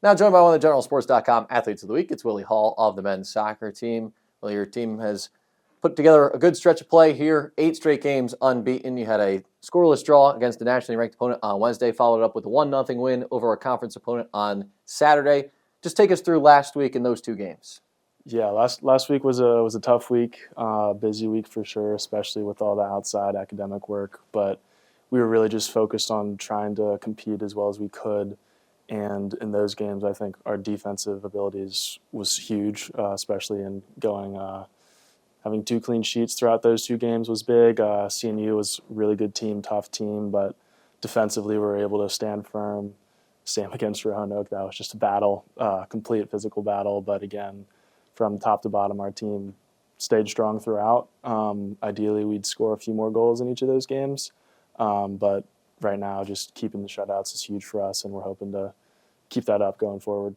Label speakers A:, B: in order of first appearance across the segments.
A: Now joined by one of the GeneralSports.com athletes of the week, it's Willy Hall of the men's soccer team. Well, your team has put together a good stretch of play here, 8 straight games unbeaten. You had a scoreless draw against a nationally ranked opponent on Wednesday, followed up with a 1-0 win over a conference opponent on Saturday. Just take us through last week in those 2 games.
B: Yeah, last week was a tough week, busy week for sure, especially with all the outside academic work. But we were really just focused on trying to compete as well as we could. And in those games, I think our defensive abilities was huge, especially in having 2 clean sheets throughout those 2 games was big. CNU was a really good team, tough team, but defensively we were able to stand firm. Same against Roanoke. That was just a battle, complete physical battle. But again, from top to bottom, our team stayed strong throughout. Ideally, we'd score a few more goals in each of those games. But right now, just keeping the shutouts is huge for us, and we're hoping to keep that up going forward.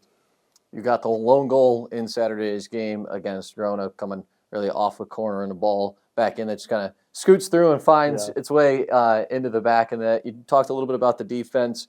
A: You got the lone goal in Saturday's game against Roanoke, coming really off a corner and the ball back in that just kind of scoots through and finds its way into the back. And that you talked a little bit about the defense.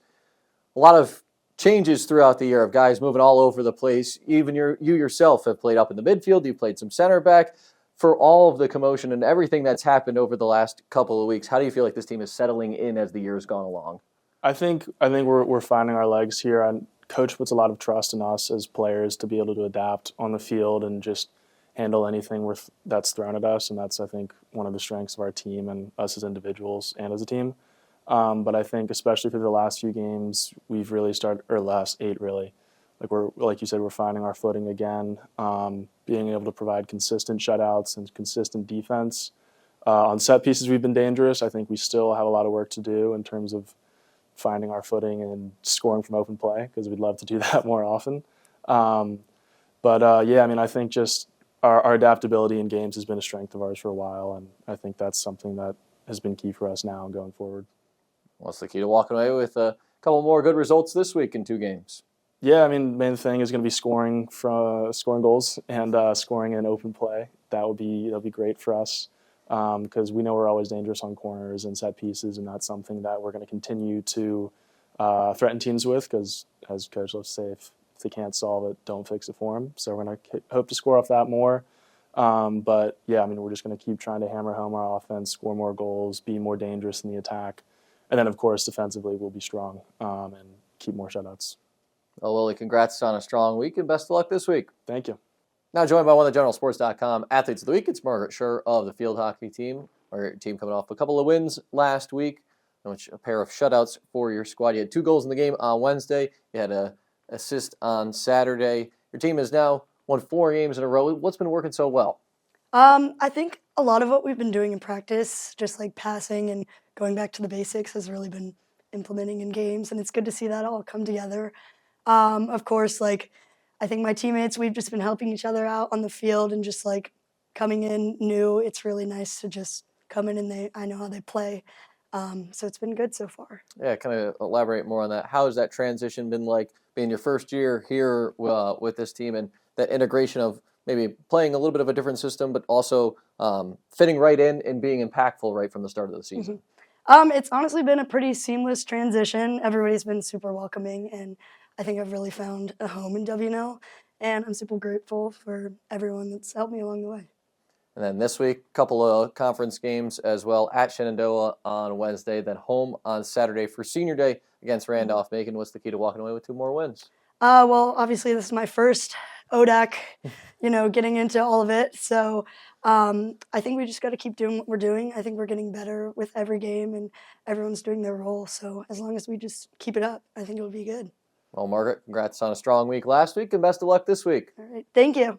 A: A lot of changes throughout the year of guys moving all over the place. Even you yourself have played up in the midfield. You played some center back. For all of the commotion and everything that's happened over the last couple of weeks, how do you feel like this team is settling in as the year's gone along?
B: I think we're finding our legs here. Coach puts a lot of trust in us as players to be able to adapt on the field and just handle anything that's thrown at us. And that's, I think, one of the strengths of our team and us as individuals and as a team. But I think especially for the last few games, we've really started, or last 8 really, like you said, we're finding our footing again, being able to provide consistent shutouts and consistent defense. On set pieces, we've been dangerous. I think we still have a lot of work to do in terms of finding our footing and scoring from open play, because we'd love to do that more often. I think just our adaptability in games has been a strength of ours for a while, and I think that's something that has been key for us now and going forward.
A: What's the key to walking away with a couple more good results this week in 2 games?
B: Yeah, main thing is going to be scoring goals and scoring in open play. That'll be great for us, because we know we're always dangerous on corners and set pieces, and that's something that we're going to continue to threaten teams with, because as Coach loves to say, if they can't solve it, don't fix it for them. So we're going to hope to score off that more. We're just going to keep trying to hammer home our offense, score more goals, be more dangerous in the attack. And then, of course, defensively, we'll be strong and keep more shutouts.
A: Well, Willie, congrats on a strong week and best of luck this week.
B: Thank you.
A: Now joined by one of the GeneralSports.com athletes of the week, it's Margaret Scheurer of the field hockey team. Our team coming off a couple of wins last week, which a pair of shutouts for your squad. You had 2 goals in the game on Wednesday. You had an assist on Saturday. Your team has now won 4 games in a row. What's been working so well?
C: I think a lot of what we've been doing in practice, just like passing and going back to the basics, has really been implementing in games, and it's good to see that all come together. Of course, I think my teammates, we've just been helping each other out on the field and just coming in new. It's really nice to just come in and I know how they play. So it's been good so far.
A: Yeah, kind of elaborate more on that. How has that transition been like, being your first year here with this team, and that integration of maybe playing a little bit of a different system, but also fitting right in and being impactful right from the start of the season?
C: It's honestly been a pretty seamless transition. Everybody's been super welcoming, and I think I've really found a home in WNL, and I'm super grateful for everyone that's helped me along the way.
A: And then this week, a couple of conference games as well, at Shenandoah on Wednesday, then home on Saturday for Senior Day against Randolph-Macon. What's the key to walking away with 2 more wins?
C: Well, obviously this is my first ODAC, getting into all of it. So I think we just got to keep doing what we're doing. I think we're getting better with every game, and everyone's doing their role. So as long as we just keep it up, I think it'll be good.
A: Well, Margaret, congrats on a strong week last week, and best of luck this week.
C: All right. Thank you.